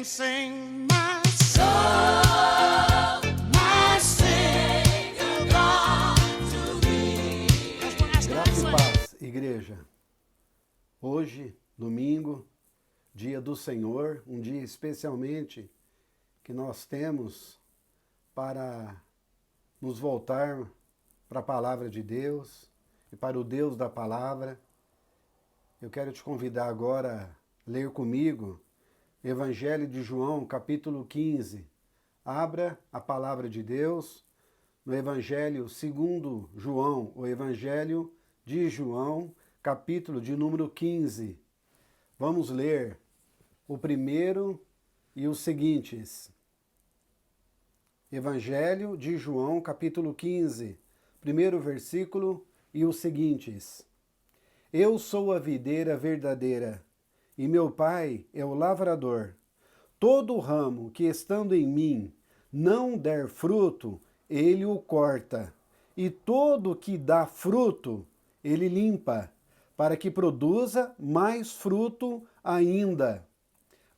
sing my soul, my Savior God to thee. Graça e paz, igreja. Hoje, domingo, dia do Senhor, um dia especialmente que nós temos para nos voltar para a palavra de Deus e para o Deus da palavra. Eu quero te convidar agora a ler comigo Evangelho de João, capítulo 15. Abra a palavra de Deus no Evangelho segundo João, o Evangelho de João, capítulo de número 15. Vamos ler o primeiro e os seguintes. Evangelho de João, capítulo 15, primeiro versículo e os seguintes. Eu sou a videira verdadeira, e meu Pai é o lavrador. Todo ramo que estando em mim não der fruto, ele o corta, e todo que dá fruto, ele limpa, para que produza mais fruto ainda.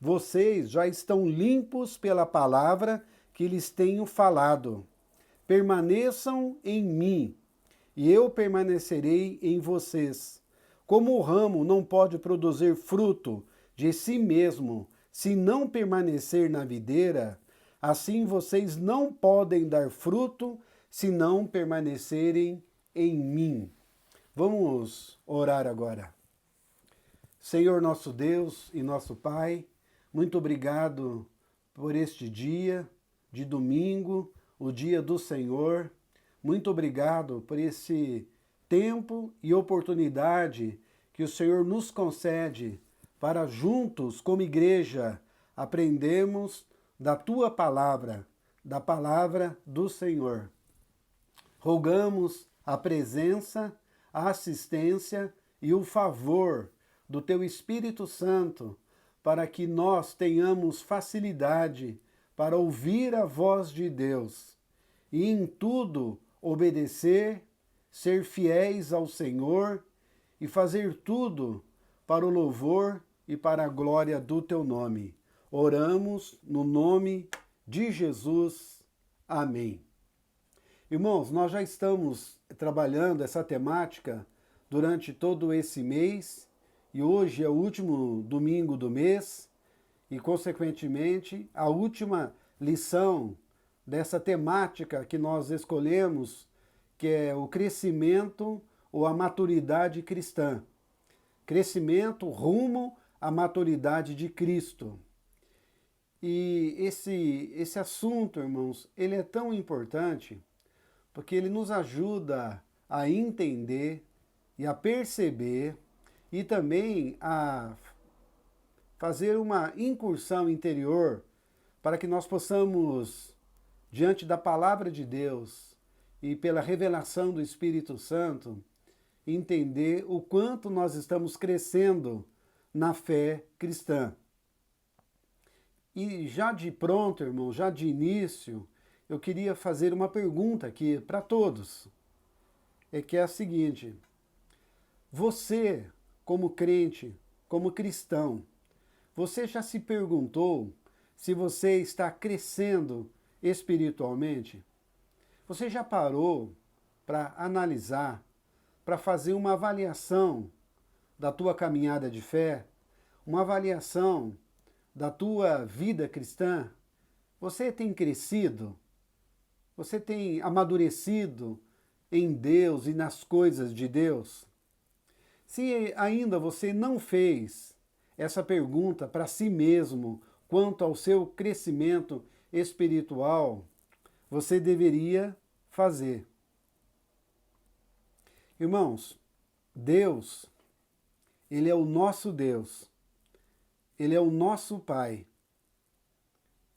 Vocês já estão limpos pela palavra que lhes tenho falado. Permaneçam em mim, e eu permanecerei em vocês. Como o ramo não pode produzir fruto de si mesmo, se não permanecer na videira, assim vocês não podem dar fruto, se não permanecerem em mim. Vamos orar agora. Senhor nosso Deus e nosso Pai, muito obrigado por este dia de domingo, o dia do Senhor. Muito obrigado por esse tempo e oportunidade que o Senhor nos concede para juntos, como igreja, aprendermos da Tua palavra, da palavra do Senhor. Rogamos a presença, a assistência e o favor do Teu Espírito Santo para que nós tenhamos facilidade para ouvir a voz de Deus e em tudo obedecer, ser fiéis ao Senhor e fazer tudo para o louvor e para a glória do Teu nome. Oramos no nome de Jesus. Amém. Irmãos, nós já estamos trabalhando essa temática durante todo esse mês e hoje é o último domingo do mês e, consequentemente, a última lição dessa temática que nós escolhemos, que é o crescimento ou a maturidade cristã. Crescimento rumo à maturidade de Cristo. E esse assunto, irmãos, ele é tão importante porque ele nos ajuda a entender e a perceber e também a fazer uma incursão interior para que nós possamos, diante da palavra de Deus e pela revelação do Espírito Santo, entender o quanto nós estamos crescendo na fé cristã. E já de pronto, irmão, já de início, eu queria fazer uma pergunta aqui para todos. Que é a seguinte: você, como crente, como cristão, você já se perguntou se você está crescendo espiritualmente? Você já parou para analisar, para fazer uma avaliação da tua caminhada de fé, uma avaliação da tua vida cristã? Você tem crescido? Você tem amadurecido em Deus e nas coisas de Deus? Se ainda você não fez essa pergunta para si mesmo quanto ao seu crescimento espiritual, você deveria fazer. Irmãos, Deus, Ele é o nosso Deus. Ele é o nosso Pai.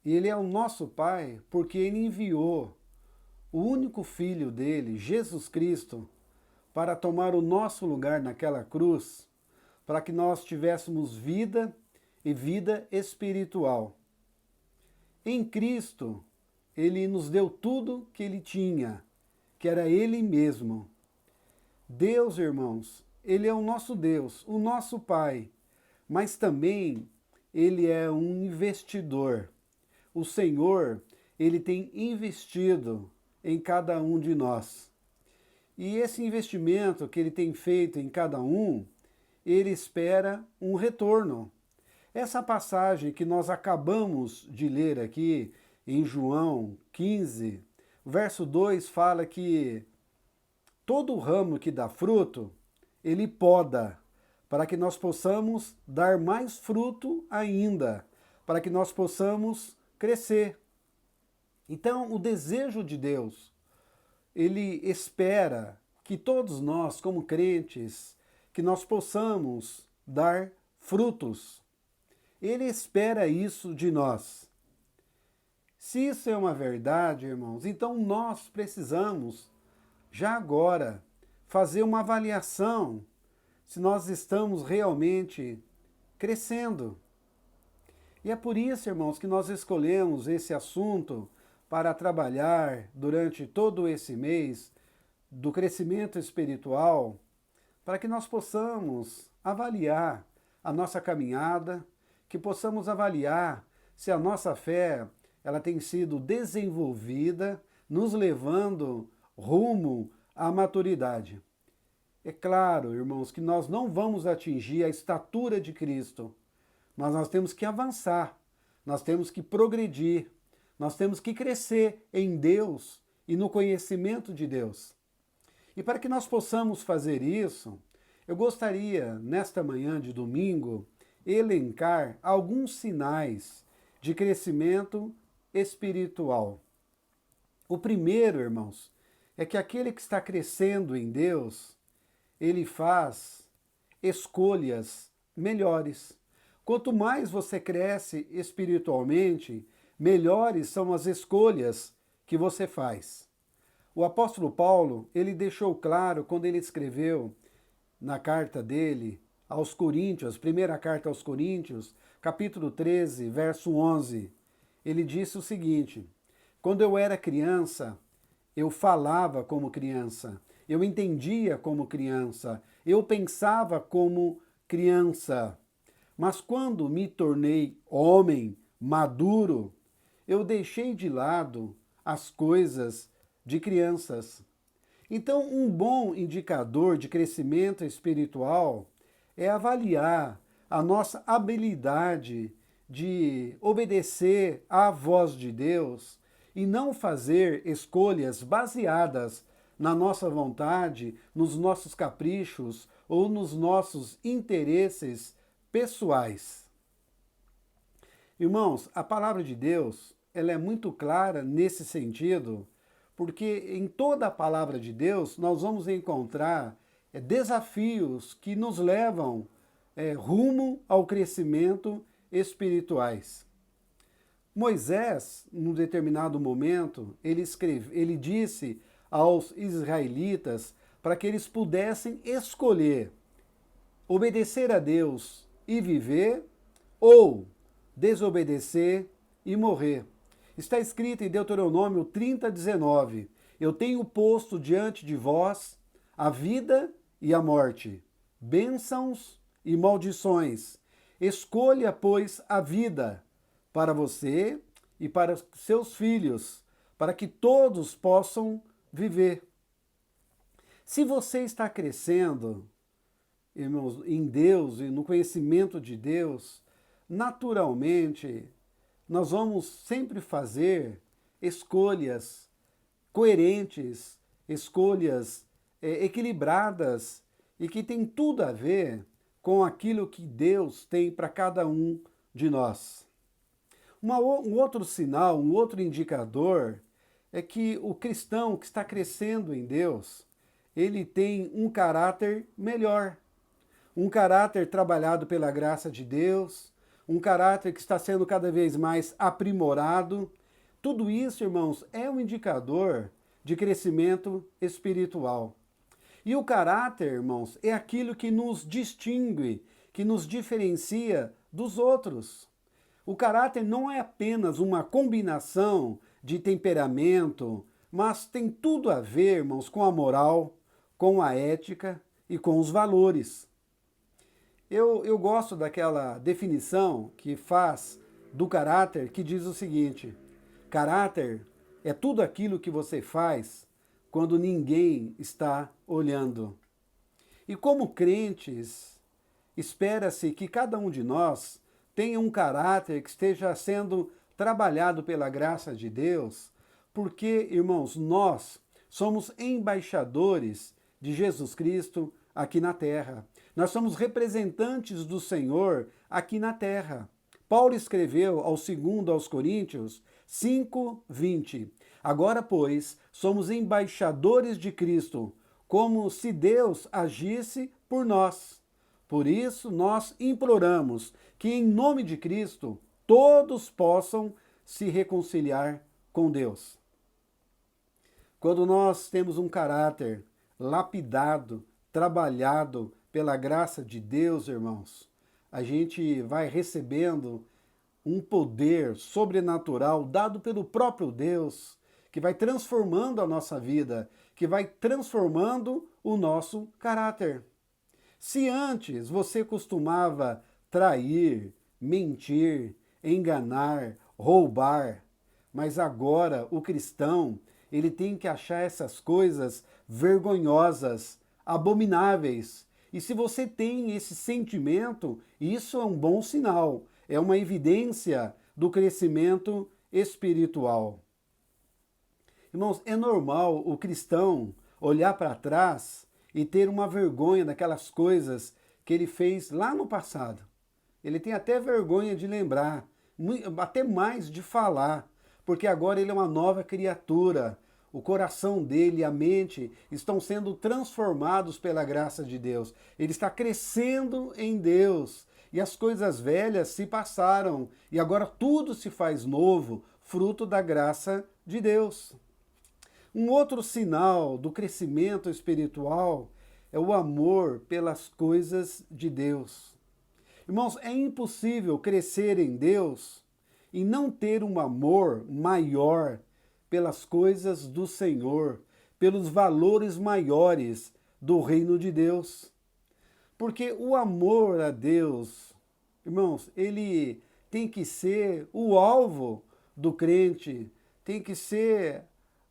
E Ele é o nosso Pai porque Ele enviou o único Filho dele, Jesus Cristo, para tomar o nosso lugar naquela cruz, para que nós tivéssemos vida e vida espiritual. Em Cristo, Ele nos deu tudo que Ele tinha, que era Ele mesmo. Deus, irmãos, Ele é o nosso Deus, o nosso Pai, mas também ele é um investidor. O Senhor, ele tem investido em cada um de nós. E esse investimento que ele tem feito em cada um, ele espera um retorno. Essa passagem que nós acabamos de ler aqui em João 15, verso 2 fala que todo ramo que dá fruto, ele poda, para que nós possamos dar mais fruto ainda, para que nós possamos crescer. Então, o desejo de Deus, ele espera que todos nós, como crentes, que nós possamos dar frutos. Ele espera isso de nós. Se isso é uma verdade, irmãos, então nós precisamos, já agora, fazer uma avaliação se nós estamos realmente crescendo. E é por isso, irmãos, que nós escolhemos esse assunto para trabalhar durante todo esse mês do crescimento espiritual, para que nós possamos avaliar a nossa caminhada, que possamos avaliar se a nossa fé ela tem sido desenvolvida, nos levando rumo à maturidade. É claro, irmãos, que nós não vamos atingir a estatura de Cristo, mas nós temos que avançar, nós temos que progredir, nós temos que crescer em Deus e no conhecimento de Deus. E para que nós possamos fazer isso, eu gostaria, nesta manhã de domingo, elencar alguns sinais de crescimento espiritual. O primeiro, irmãos, é que aquele que está crescendo em Deus, ele faz escolhas melhores. Quanto mais você cresce espiritualmente, melhores são as escolhas que você faz. O apóstolo Paulo, ele deixou claro quando ele escreveu na carta dele aos Coríntios, primeira carta aos Coríntios, capítulo 13, verso 11. Ele disse o seguinte: quando eu era criança, eu falava como criança, eu entendia como criança, eu pensava como criança. Mas quando me tornei homem, maduro, eu deixei de lado as coisas de crianças. Então, um bom indicador de crescimento espiritual é avaliar a nossa habilidade de obedecer à voz de Deus e não fazer escolhas baseadas na nossa vontade, nos nossos caprichos ou nos nossos interesses pessoais. Irmãos, a palavra de Deus, ela é muito clara nesse sentido, porque em toda a palavra de Deus nós vamos encontrar desafios que nos levam rumo ao crescimento espirituais. Moisés, num determinado momento, ele disse aos israelitas para que eles pudessem escolher obedecer a Deus e viver ou desobedecer e morrer. Está escrito em Deuteronômio 30:19: eu tenho posto diante de vós a vida e a morte, bênçãos e maldições. Escolha, pois, a vida para você e para seus filhos, para que todos possam viver. Se você está crescendo, irmãos, em Deus e no conhecimento de Deus, naturalmente, nós vamos sempre fazer escolhas coerentes, escolhas equilibradas e que tem tudo a ver com aquilo que Deus tem para cada um de nós. Um outro sinal, um outro indicador é que o cristão que está crescendo em Deus, ele tem um caráter melhor, um caráter trabalhado pela graça de Deus, um caráter que está sendo cada vez mais aprimorado. Tudo isso, irmãos, é um indicador de crescimento espiritual. E o caráter, irmãos, é aquilo que nos distingue, que nos diferencia dos outros. O caráter não é apenas uma combinação de temperamento, mas tem tudo a ver, irmãos, com a moral, com a ética e com os valores. Eu gosto daquela definição que faz do caráter, que diz o seguinte: caráter é tudo aquilo que você faz quando ninguém está olhando. E como crentes, espera-se que cada um de nós tenha um caráter que esteja sendo trabalhado pela graça de Deus, porque, irmãos, nós somos embaixadores de Jesus Cristo aqui na terra. Nós somos representantes do Senhor aqui na terra. Paulo escreveu aos Coríntios 5:20. Agora, pois, somos embaixadores de Cristo, como se Deus agisse por nós. Por isso, nós imploramos que, em nome de Cristo, todos possam se reconciliar com Deus. Quando nós temos um caráter lapidado, trabalhado pela graça de Deus, irmãos, a gente vai recebendo um poder sobrenatural dado pelo próprio Deus, que vai transformando a nossa vida, que vai transformando o nosso caráter. Se antes você costumava trair, mentir, enganar, roubar, mas agora o cristão, ele tem que achar essas coisas vergonhosas, abomináveis. E se você tem esse sentimento, isso é um bom sinal, é uma evidência do crescimento espiritual. Irmãos, é normal o cristão olhar para trás e ter uma vergonha daquelas coisas que ele fez lá no passado. Ele tem até vergonha de lembrar, até mais de falar, porque agora ele é uma nova criatura. O coração dele e a mente estão sendo transformados pela graça de Deus. Ele está crescendo em Deus. E as coisas velhas se passaram. E agora tudo se faz novo, fruto da graça de Deus. Um outro sinal do crescimento espiritual é o amor pelas coisas de Deus. Irmãos, é impossível crescer em Deus e não ter um amor maior pelas coisas do Senhor, pelos valores maiores do reino de Deus. Porque o amor a Deus, irmãos, ele tem que ser o alvo do crente, tem que ser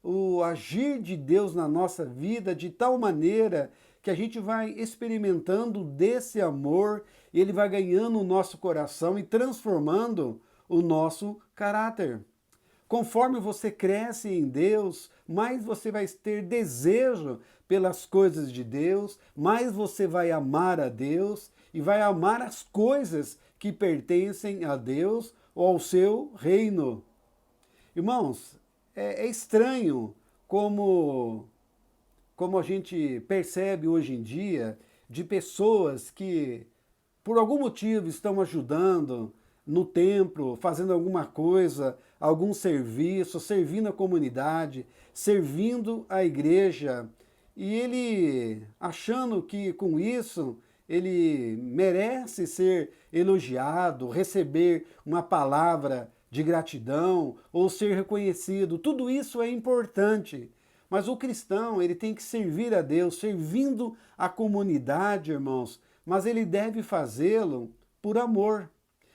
o agir de Deus na nossa vida de tal maneira que a gente vai experimentando desse amor e ele vai ganhando o nosso coração e transformando o nosso caráter. Conforme você cresce em Deus, mais você vai ter desejo pelas coisas de Deus, mais você vai amar a Deus e vai amar as coisas que pertencem a Deus ou ao seu reino. Irmãos, é estranho como a gente percebe hoje em dia de pessoas que, por algum motivo, estão ajudando no templo, fazendo alguma coisa, algum serviço, servindo a comunidade, servindo a igreja, e ele achando que com isso ele merece ser elogiado, receber uma palavra de gratidão ou ser reconhecido. Tudo isso é importante. Mas o cristão, ele tem que servir a Deus, servindo a comunidade, irmãos, mas ele deve fazê-lo por amor,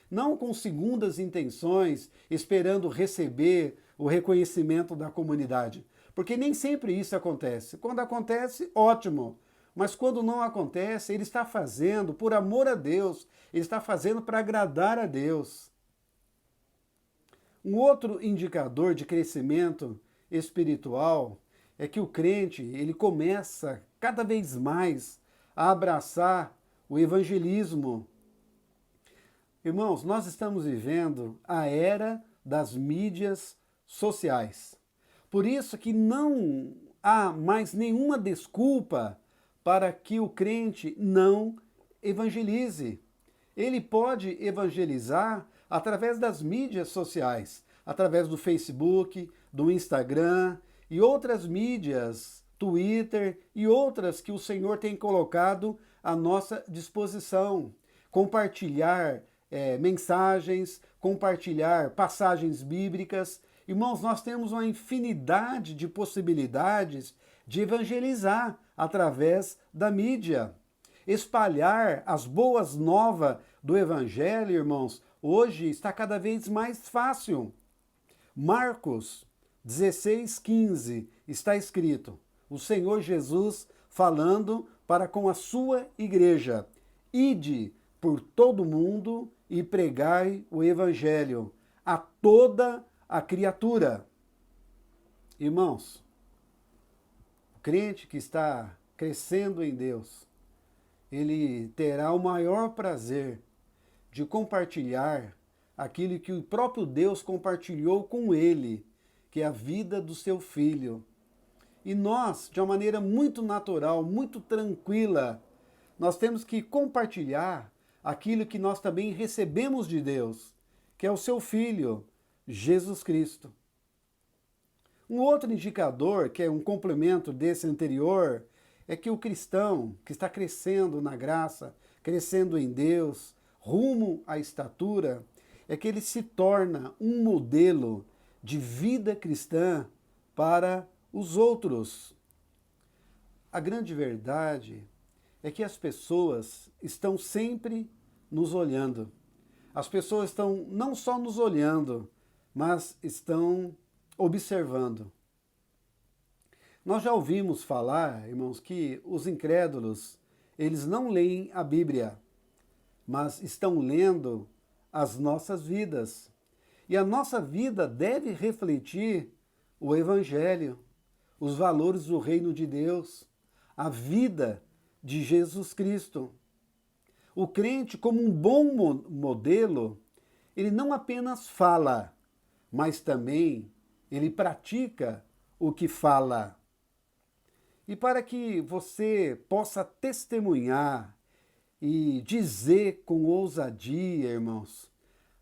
não com segundas intenções, esperando receber o reconhecimento da comunidade. Porque nem sempre isso acontece. Quando acontece, ótimo. Mas quando não acontece, ele está fazendo por amor a Deus, ele está fazendo para agradar a Deus. Um outro indicador de crescimento espiritual é que o crente, ele começa cada vez mais a abraçar o evangelismo. Irmãos, nós estamos vivendo a era das mídias sociais. Por isso que não há mais nenhuma desculpa para que o crente não evangelize. Ele pode evangelizar através das mídias sociais, através do Facebook, do Instagram e outras mídias, Twitter e outras que o Senhor tem colocado à nossa disposição. Compartilhar mensagens, compartilhar passagens bíblicas. Irmãos, nós temos uma infinidade de possibilidades de evangelizar através da mídia. Espalhar as boas novas do Evangelho, irmãos, hoje está cada vez mais fácil. Marcos 16:15 está escrito, o Senhor Jesus falando para com a sua igreja: ide por todo mundo e pregai o Evangelho a toda a criatura. Irmãos, o crente que está crescendo em Deus, ele terá o maior prazer de compartilhar aquilo que o próprio Deus compartilhou com ele, que é a vida do seu filho. E nós, de uma maneira muito natural, muito tranquila, nós temos que compartilhar aquilo que nós também recebemos de Deus, que é o seu Filho, Jesus Cristo. Um outro indicador, que é um complemento desse anterior, é que o cristão que está crescendo na graça, crescendo em Deus, rumo à estatura, é que ele se torna um modelo de vida cristã para os outros. A grande verdade é que as pessoas estão sempre nos olhando. As pessoas estão não só nos olhando, mas estão observando. Nós já ouvimos falar, irmãos, que os incrédulos, eles não leem a Bíblia, mas estão lendo as nossas vidas. E a nossa vida deve refletir o Evangelho, os valores do reino de Deus, a vida de Jesus Cristo. O crente, como um bom modelo, ele não apenas fala, mas também ele pratica o que fala. E para que você possa testemunhar e dizer com ousadia, irmãos,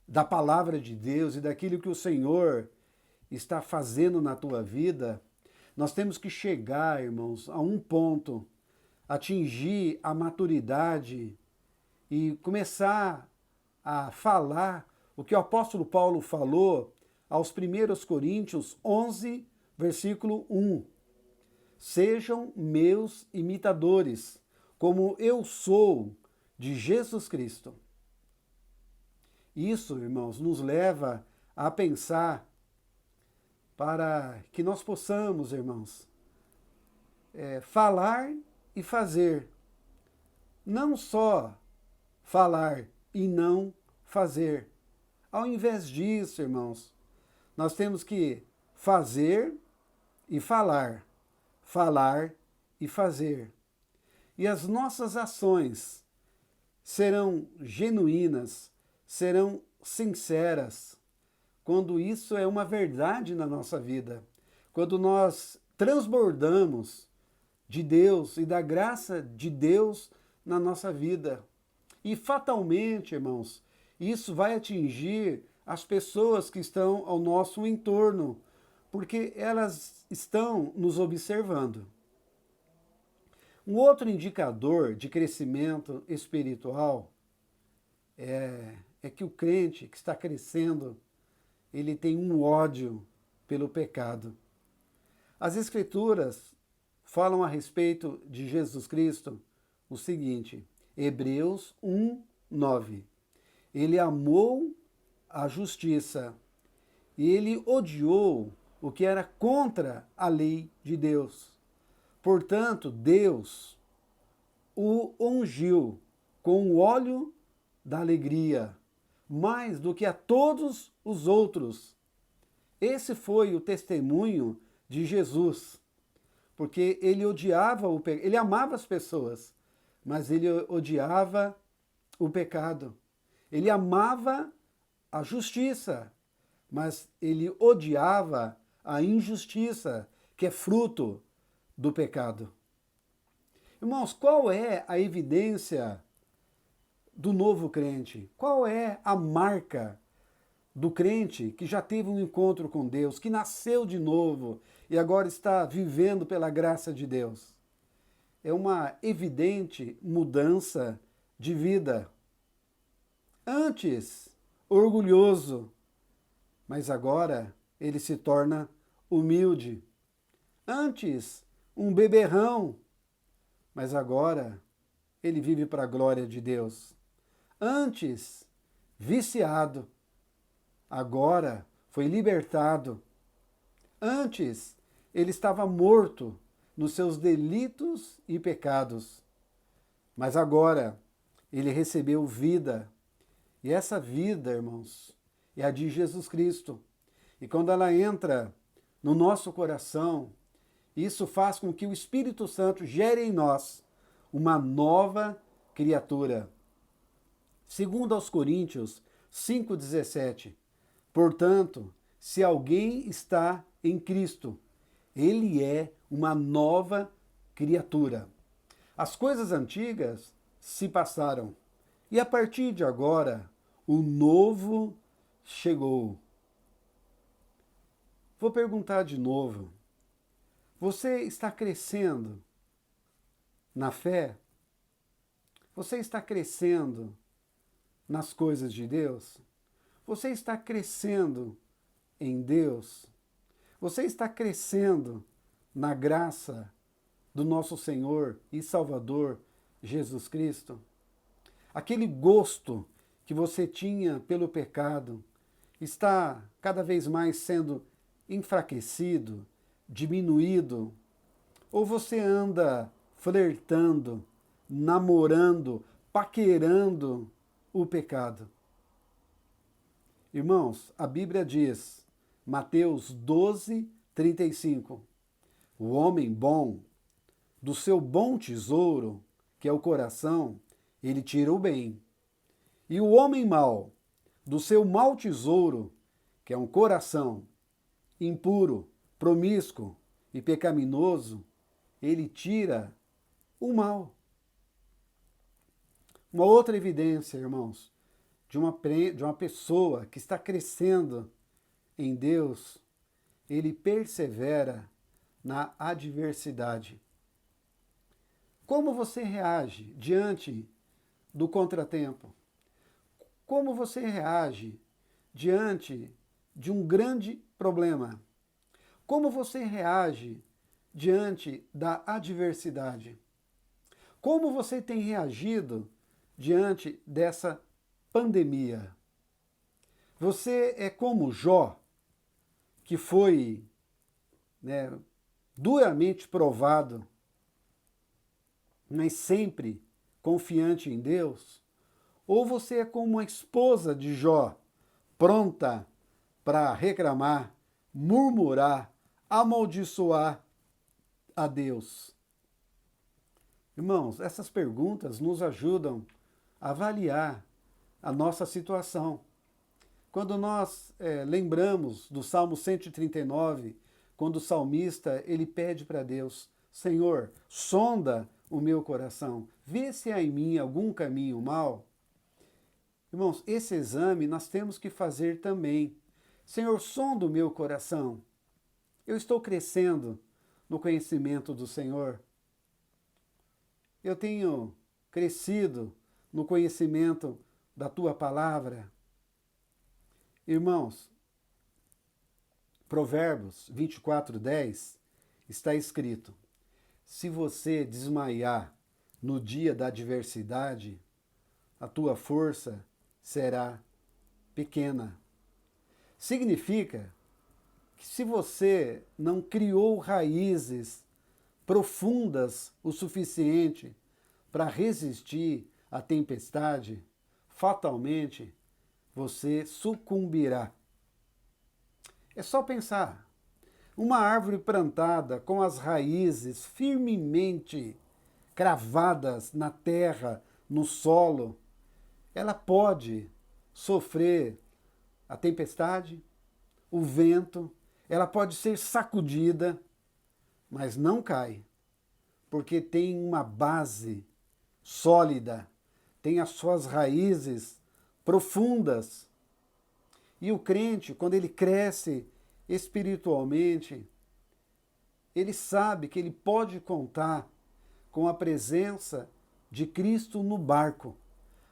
da palavra de Deus e daquilo que o Senhor está fazendo na tua vida, nós temos que chegar, irmãos, a um ponto, atingir a maturidade e começar a falar o que o apóstolo Paulo falou aos 1 Coríntios 11, versículo 1. Sejam meus imitadores, como eu sou de Jesus Cristo. Isso, irmãos, nos leva a pensar para que nós possamos, irmãos, falar e fazer. Não só falar e não fazer. Ao invés disso, irmãos, nós temos que fazer e falar, falar e fazer. E as nossas ações serão genuínas, serão sinceras, quando isso é uma verdade na nossa vida, quando nós transbordamos de Deus e da graça de Deus na nossa vida. E fatalmente, irmãos, isso vai atingir as pessoas que estão ao nosso entorno, porque elas estão nos observando. Um outro indicador de crescimento espiritual é que o crente que está crescendo, ele tem um ódio pelo pecado. As Escrituras falam a respeito de Jesus Cristo o seguinte, Hebreus 1:9. Ele amou a justiça e ele odiou o que era contra a lei de Deus. Portanto, Deus o ungiu com o óleo da alegria, mais do que a todos os outros. Esse foi o testemunho de Jesus, porque ele odiava o pecado, ele amava as pessoas, mas ele odiava o pecado. Ele amava a justiça, mas ele odiava a injustiça, que é fruto do pecado. Irmãos, qual é a evidência do novo crente? Qual é a marca do crente que já teve um encontro com Deus, que nasceu de novo e agora está vivendo pela graça de Deus? É uma evidente mudança de vida. Antes, orgulhoso, mas agora ele se torna humilde. Antes, um beberrão, mas agora ele vive para a glória de Deus. Antes, viciado, agora foi libertado. Antes, ele estava morto nos seus delitos e pecados. Mas agora, ele recebeu vida. E essa vida, irmãos, é a de Jesus Cristo. E quando ela entra no nosso coração, isso faz com que o Espírito Santo gere em nós uma nova criatura. Segundo aos Coríntios 5,17, portanto, se alguém está em Cristo, ele é uma nova criatura. As coisas antigas se passaram e a partir de agora o novo chegou. Vou perguntar de novo. Você está crescendo na fé? Você está crescendo nas coisas de Deus? Você está crescendo em Deus? Você está crescendo na graça do nosso Senhor e Salvador Jesus Cristo? Aquele gosto que você tinha pelo pecado está cada vez mais sendo enfraquecido, diminuído? Ou você anda flertando, namorando, paquerando o pecado? Irmãos, a Bíblia diz, Mateus 12:35, o homem bom, do seu bom tesouro, que é o coração, ele tira o bem. E o homem mau, do seu mau tesouro, que é um coração impuro, promíscuo e pecaminoso, ele tira o mal. Uma outra evidência, irmãos, de uma pessoa que está crescendo em Deus, ele persevera na adversidade. Como você reage diante do contratempo? Como você reage diante de um grande problema? Como você reage diante da adversidade? Como você tem reagido diante dessa pandemia? Você é como Jó, que foi duramente provado, mas sempre confiante em Deus? Ou você é como a esposa de Jó, pronta para reclamar, murmurar, amaldiçoar a Deus? Irmãos, essas perguntas nos ajudam a avaliar a nossa situação. Quando nós lembramos do Salmo 139, quando o salmista ele pede para Deus, Senhor, sonda o meu coração, vê se há em mim algum caminho mau. Irmãos, esse exame nós temos que fazer também. Senhor, sonda o meu coração. Eu estou crescendo no conhecimento do Senhor. Eu tenho crescido no conhecimento da Tua palavra. Irmãos, Provérbios 24:10 está escrito, se você desmaiar no dia da adversidade, a tua força será pequena. Significa que se você não criou raízes profundas o suficiente para resistir à tempestade, fatalmente você sucumbirá. É só pensar. Uma árvore plantada com as raízes firmemente cravadas na terra, no solo, ela pode sofrer a tempestade, o vento, ela pode ser sacudida, mas não cai, porque tem uma base sólida, tem as suas raízes profundas. E o crente, quando ele cresce espiritualmente, ele sabe que ele pode contar com a presença de Cristo no barco,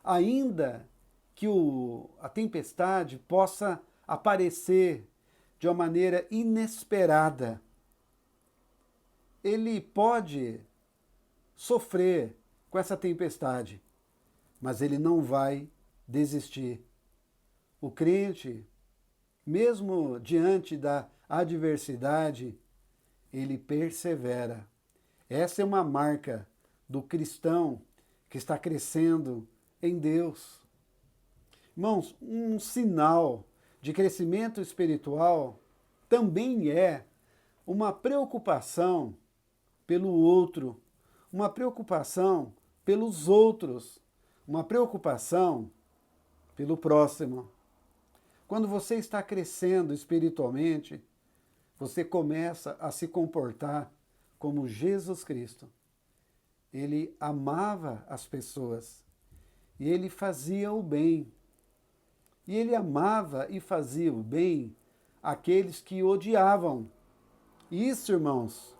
ainda que a tempestade possa aparecer de uma maneira inesperada. Ele pode sofrer com essa tempestade, mas ele não vai desistir. O crente, mesmo diante da adversidade, ele persevera. Essa é uma marca do cristão que está crescendo em Deus. Irmãos, um sinal de crescimento espiritual também é uma preocupação pelo outro, uma preocupação pelos outros, uma preocupação pelo próximo. Quando você está crescendo espiritualmente, você começa a se comportar como Jesus Cristo. Ele amava as pessoas e ele fazia o bem. E ele amava e fazia o bem àqueles que odiavam. E isso, irmãos,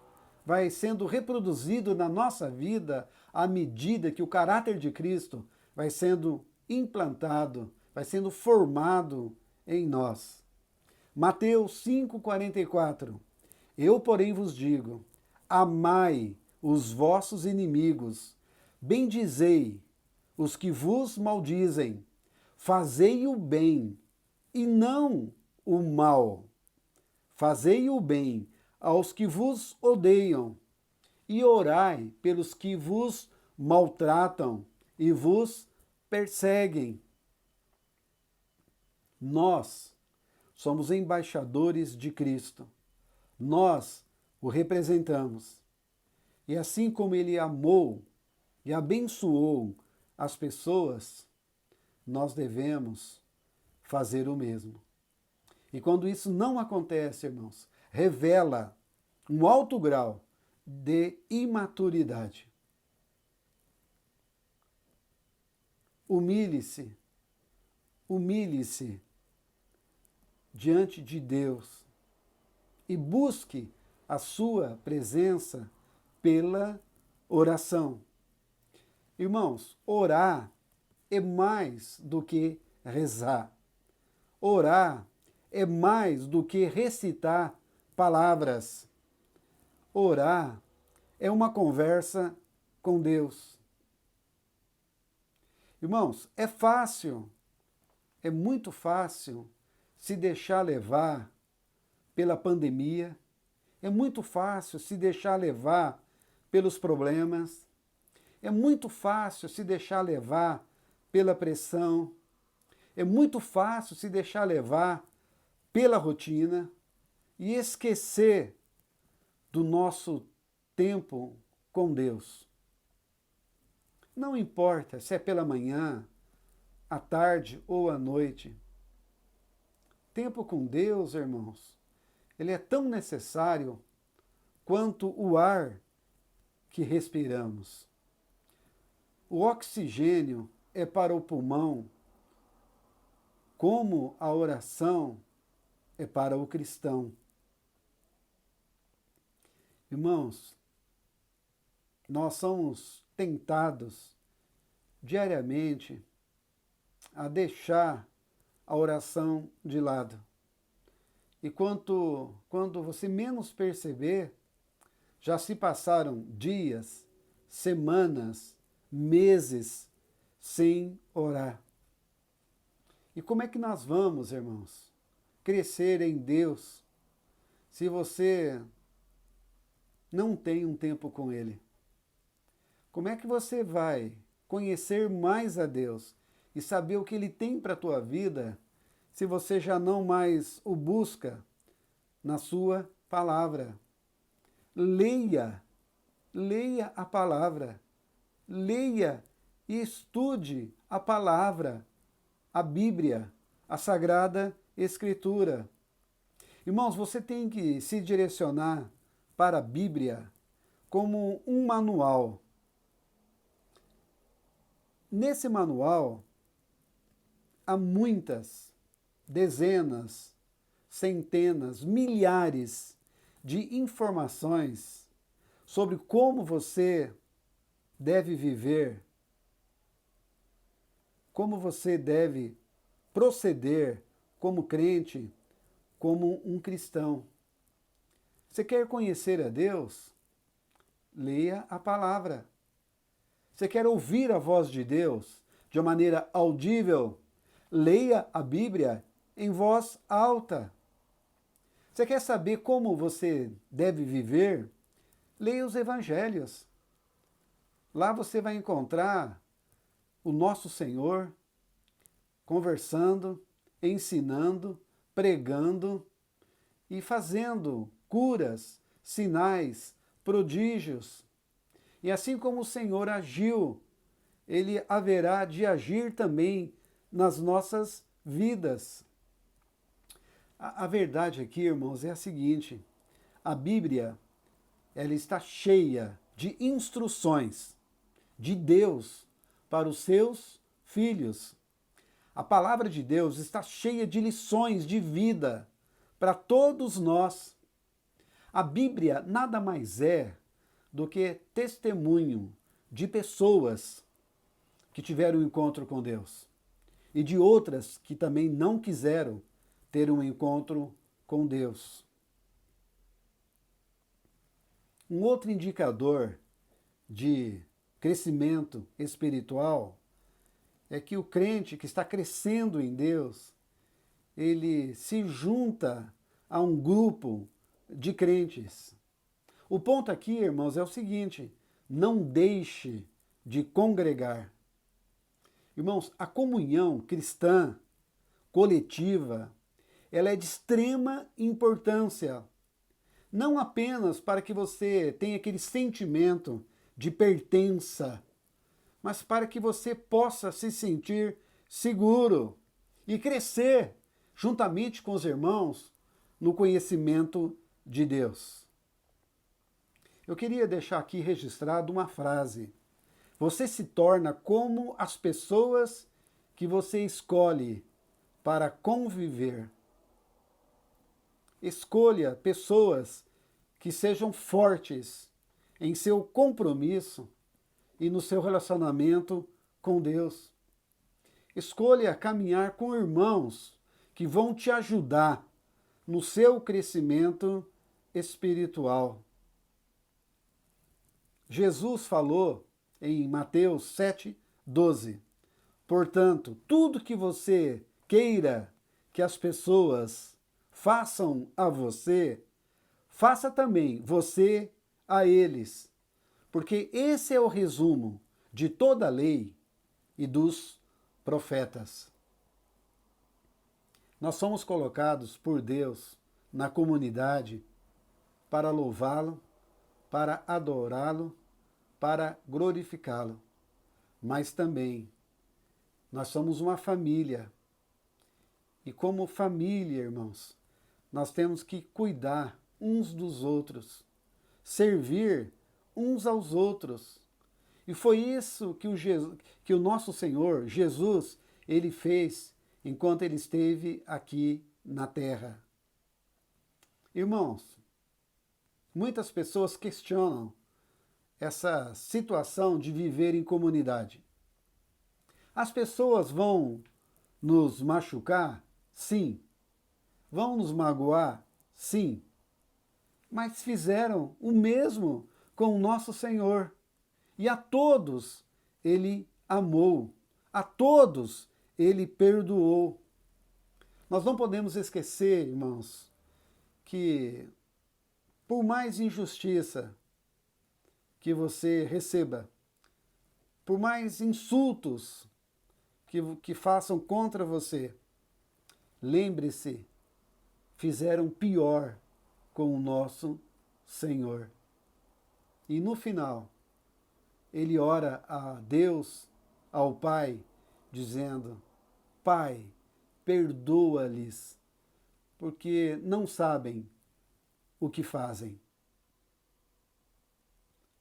vai sendo reproduzido na nossa vida à medida que o caráter de Cristo vai sendo implantado, vai sendo formado em nós. Mateus 5,44. Eu, porém, vos digo: amai os vossos inimigos, bendizei os que vos maldizem, fazei o bem e não o mal. Fazei o bem aos que vos odeiam e orai pelos que vos maltratam e vos perseguem. Nós somos embaixadores de Cristo. Nós o representamos. E assim como ele amou e abençoou as pessoas, nós devemos fazer o mesmo. E quando isso não acontece, irmãos, revela um alto grau de imaturidade. Humilhe-se, humilhe-se diante de Deus e busque a sua presença pela oração. Irmãos, orar é mais do que rezar. Orar é mais do que recitar palavras. Orar é uma conversa com Deus. Irmãos, é fácil, é muito fácil se deixar levar pela pandemia, é muito fácil se deixar levar pelos problemas, é muito fácil se deixar levar pela pressão, é muito fácil se deixar levar pela rotina e esquecer do nosso tempo com Deus. Não importa se é pela manhã, à tarde ou à noite. Tempo com Deus, irmãos, ele é tão necessário quanto o ar que respiramos. O oxigênio é para o pulmão, como a oração é para o cristão. Irmãos, nós somos tentados diariamente a deixar a oração de lado. E quando você menos perceber, já se passaram dias, semanas, meses sem orar. E como é que nós vamos, irmãos, crescer em Deus se você não tem um tempo com Ele? Como é que você vai conhecer mais a Deus e saber o que Ele tem para a tua vida se você já não mais o busca na sua palavra? Leia a palavra, leia e estude a palavra, a Bíblia, a Sagrada Escritura. Irmãos, você tem que se direcionar para a Bíblia como um manual. Nesse manual, há muitas, dezenas, centenas, milhares de informações sobre como você deve viver, como você deve proceder como crente, como um cristão. Você quer conhecer a Deus? Leia a palavra. Você quer ouvir a voz de Deus de uma maneira audível? Leia a Bíblia em voz alta. Você quer saber como você deve viver? Leia os Evangelhos. Lá você vai encontrar o nosso Senhor conversando, ensinando, pregando e fazendo curas, sinais, prodígios. E assim como o Senhor agiu, Ele haverá de agir também nas nossas vidas. A verdade aqui, irmãos, é a seguinte: a Bíblia, ela está cheia de instruções de Deus para os seus filhos. A palavra de Deus está cheia de lições de vida para todos nós. A Bíblia nada mais é do que testemunho de pessoas que tiveram um encontro com Deus e de outras que também não quiseram ter um encontro com Deus. Um outro indicador de crescimento espiritual é que o crente que está crescendo em Deus, ele se junta a um grupo de crentes. O ponto aqui, irmãos, é o seguinte: não deixe de congregar. Irmãos, a comunhão cristã coletiva, ela é de extrema importância. Não apenas para que você tenha aquele sentimento de pertença, mas para que você possa se sentir seguro e crescer juntamente com os irmãos no conhecimento de Deus. Eu queria deixar aqui registrado uma frase: você se torna como as pessoas que você escolhe para conviver. Escolha pessoas que sejam fortes em seu compromisso e no seu relacionamento com Deus. Escolha caminhar com irmãos que vão te ajudar no seu crescimento espiritual. Jesus falou em Mateus 7:12. Portanto, tudo que você queira que as pessoas façam a você, faça também você a eles, porque esse é o resumo de toda a lei e dos profetas. Nós somos colocados por Deus na comunidade para louvá-lo, para adorá-lo, para glorificá-lo. Mas também nós somos uma família. E como família, irmãos, nós temos que cuidar uns dos outros, servir uns aos outros. E foi isso que o nosso Senhor, Jesus, ele fez enquanto ele esteve aqui na terra. Irmãos, muitas pessoas questionam essa situação de viver em comunidade. As pessoas vão nos machucar? Sim. Vão nos magoar? Sim. Mas fizeram o mesmo com o nosso Senhor. E a todos ele amou. A todos ele perdoou. Nós não podemos esquecer, irmãos, que por mais injustiça que você receba, por mais insultos que façam contra você, lembre-se, fizeram pior com o nosso Senhor. E no final, ele ora a Deus, ao Pai, dizendo: Pai, perdoa-lhes, porque não sabem o que fazem.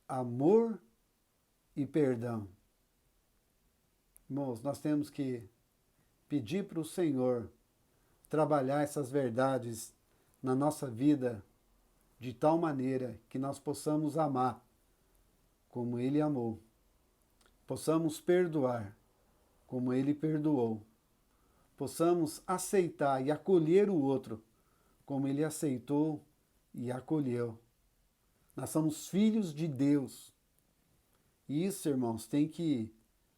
Amor e perdão. Irmãos, nós temos que pedir para o Senhor trabalhar essas verdades na nossa vida de tal maneira que nós possamos amar como Ele amou, possamos perdoar como Ele perdoou, possamos aceitar e acolher o outro como Ele aceitou e acolheu. Nós somos filhos de Deus E isso, irmãos, tem que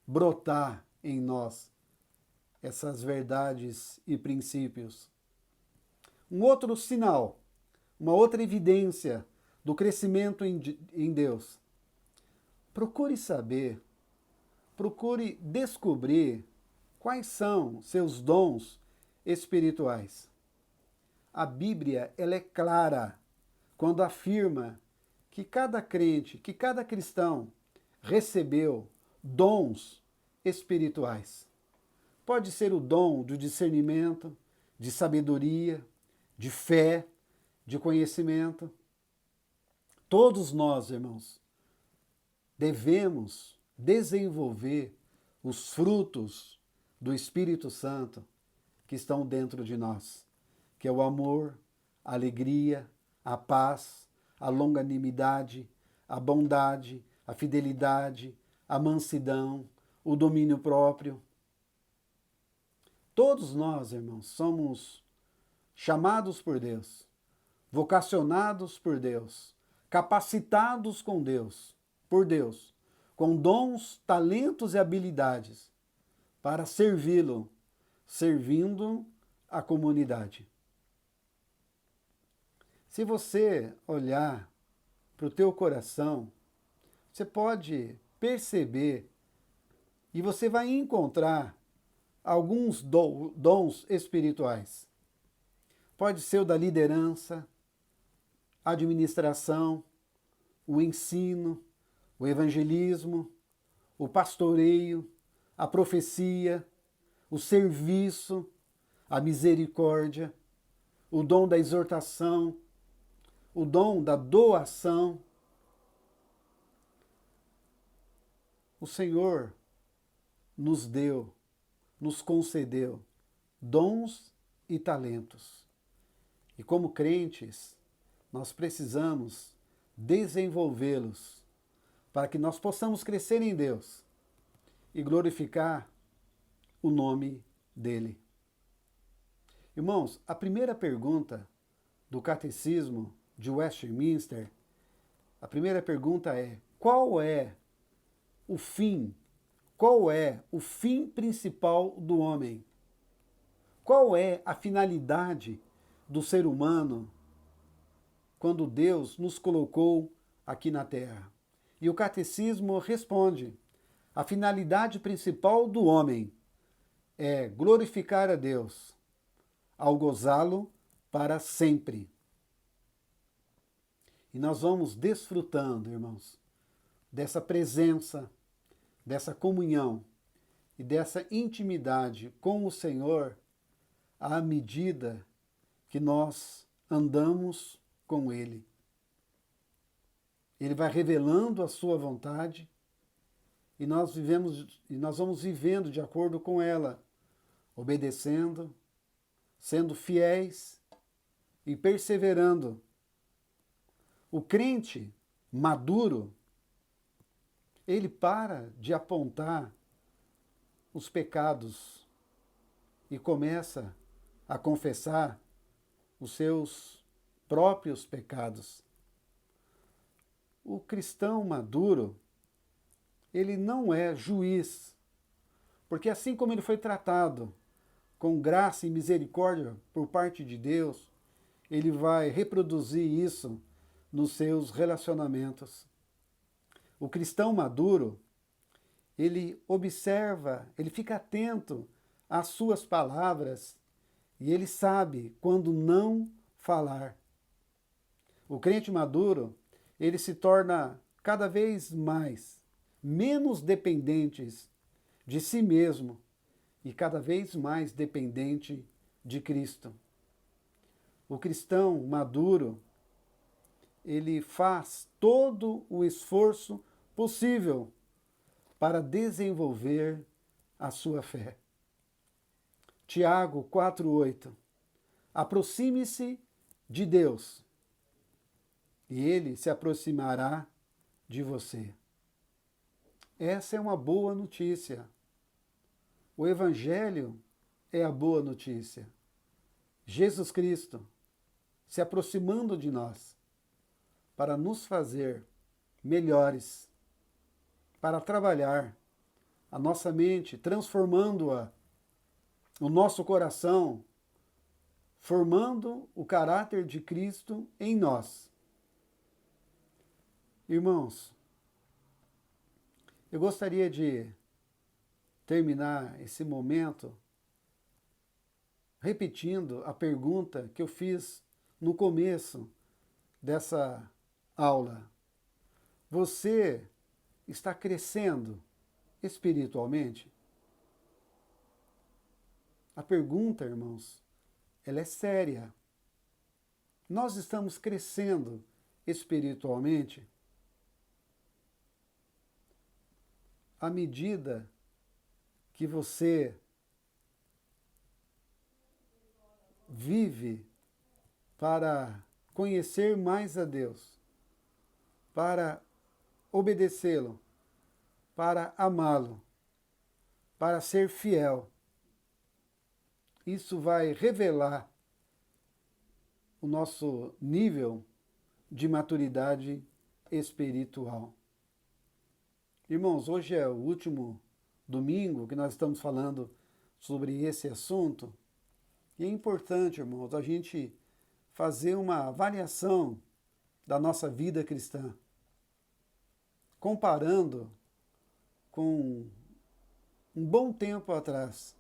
brotar em nós, essas verdades e princípios. Um outro sinal, uma outra evidência do crescimento em Deus. Procure saber, procure descobrir quais são seus dons espirituais. A Bíblia, ela é clara quando afirma que cada crente, que cada cristão recebeu dons espirituais. Pode ser o dom do discernimento, de sabedoria, de fé, de conhecimento. Todos nós, irmãos, devemos desenvolver os frutos do Espírito Santo que estão dentro de nós, que é o amor, a alegria, a paz, a longanimidade, a bondade, a fidelidade, a mansidão, o domínio próprio. Todos nós, irmãos, somos chamados por Deus, vocacionados por Deus, capacitados por Deus, com dons, talentos e habilidades para servi-lo, servindo a comunidade. Se você olhar para o teu coração, você pode perceber e você vai encontrar alguns dons espirituais. Pode ser o da liderança, administração, o ensino, o evangelismo, o pastoreio, a profecia, o serviço, a misericórdia, o dom da exortação, o dom da doação. O Senhor nos deu, nos concedeu dons e talentos. E como crentes, nós precisamos desenvolvê-los para que nós possamos crescer em Deus e glorificar o nome dele. Irmãos, a primeira pergunta do Catecismo de Westminster, a primeira pergunta é: qual é o fim? Qual é o fim principal do homem? Qual é a finalidade do ser humano quando Deus nos colocou aqui na Terra? E o Catecismo responde: a finalidade principal do homem é glorificar a Deus, ao gozá-lo para sempre. E nós vamos desfrutando, irmãos, dessa presença, dessa comunhão e dessa intimidade com o Senhor à medida que nós andamos com Ele. Ele vai revelando a sua vontade e nós vamos vivendo de acordo com ela, obedecendo, sendo fiéis e perseverando. O crente maduro, ele para de apontar os pecados e começa a confessar os seus próprios pecados. O cristão maduro, ele não é juiz, porque assim como ele foi tratado com graça e misericórdia por parte de Deus, ele vai reproduzir isso nos seus relacionamentos. O cristão maduro, ele observa, ele fica atento às suas palavras e ele sabe quando não falar. O crente maduro, ele se torna cada vez menos dependentes de si mesmo e cada vez mais dependente de Cristo. O cristão maduro, ele faz todo o esforço possível para desenvolver a sua fé. Tiago 4:8. Aproxime-se de Deus e Ele se aproximará de você. Essa é uma boa notícia. O Evangelho é a boa notícia. Jesus Cristo se aproximando de nós para nos fazer melhores, para trabalhar a nossa mente, transformando-a, o nosso coração, formando o caráter de Cristo em nós. Irmãos, eu gostaria de terminar esse momento repetindo a pergunta que eu fiz no começo dessa aula. Você está crescendo espiritualmente? A pergunta, irmãos, ela é séria. Nós estamos crescendo espiritualmente? À medida que você vive para conhecer mais a Deus, para obedecê-lo, para amá-lo, para ser fiel, isso vai revelar o nosso nível de maturidade espiritual. Irmãos, hoje é o último domingo que nós estamos falando sobre esse assunto. E é importante, irmãos, a gente fazer uma avaliação da nossa vida cristã, comparando com um bom tempo atrás.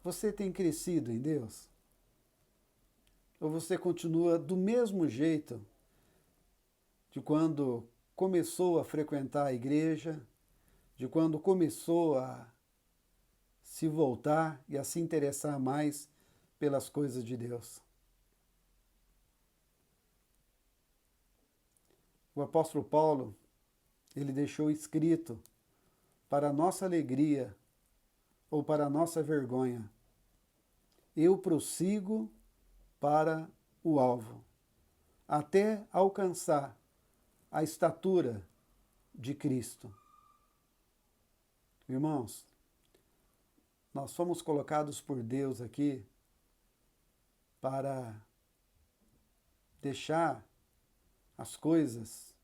Você tem crescido em Deus? Ou você continua do mesmo jeito de quando começou a frequentar a igreja, de quando começou a se voltar e a se interessar mais pelas coisas de Deus? O apóstolo Paulo, ele deixou escrito, para a nossa alegria ou para a nossa vergonha: eu prossigo para o alvo, até alcançar a estatura de Cristo. Irmãos, nós fomos colocados por Deus aqui para deixar as coisas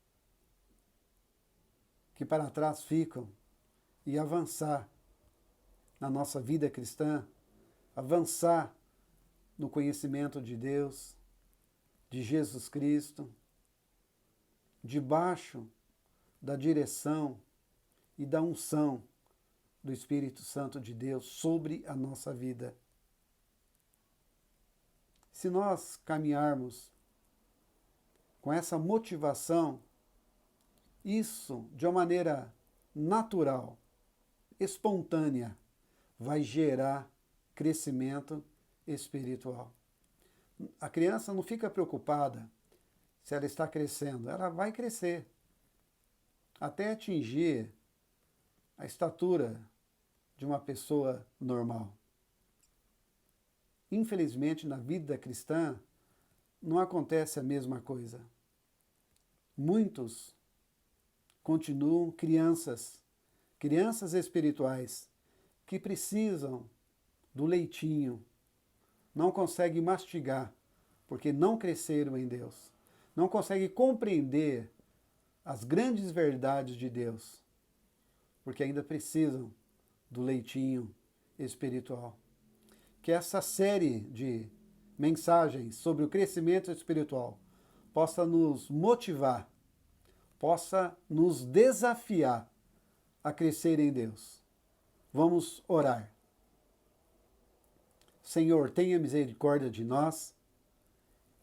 que para trás ficam e avançar na nossa vida cristã, avançar no conhecimento de Deus, de Jesus Cristo, debaixo da direção e da unção do Espírito Santo de Deus sobre a nossa vida. Se nós caminharmos com essa motivação, isso, de uma maneira natural, espontânea, vai gerar crescimento espiritual. A criança não fica preocupada se ela está crescendo, ela vai crescer até atingir a estatura de uma pessoa normal. Infelizmente, na vida cristã, não acontece a mesma coisa. Muitos continuam crianças espirituais, que precisam do leitinho, não conseguem mastigar, porque não cresceram em Deus, não conseguem compreender as grandes verdades de Deus, porque ainda precisam do leitinho espiritual. Que essa série de mensagens sobre o crescimento espiritual possa nos motivar, possa nos desafiar a crescer em Deus. Vamos orar. Senhor, tenha misericórdia de nós,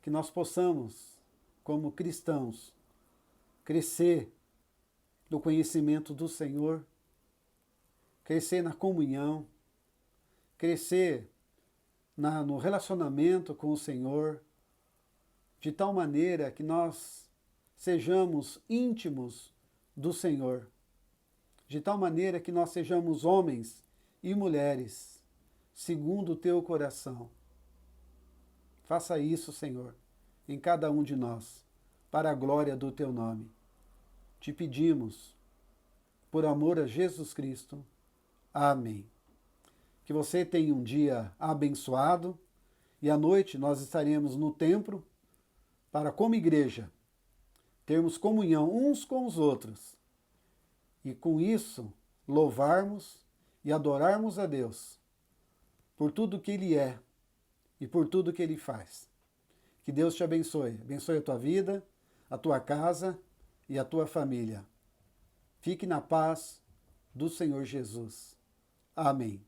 que nós possamos, como cristãos, crescer no conhecimento do Senhor, crescer na comunhão, crescer no relacionamento com o Senhor, de tal maneira que nós sejamos íntimos do Senhor, de tal maneira que nós sejamos homens e mulheres segundo o teu coração. Faça isso, Senhor, em cada um de nós, para a glória do teu nome. Te pedimos, por amor a Jesus Cristo. Amém. Que você tenha um dia abençoado e à noite nós estaremos no templo para, como igreja, termos comunhão uns com os outros e com isso louvarmos e adorarmos a Deus por tudo que Ele é e por tudo que Ele faz. Que Deus te abençoe. Abençoe a tua vida, a tua casa e a tua família. Fique na paz do Senhor Jesus. Amém.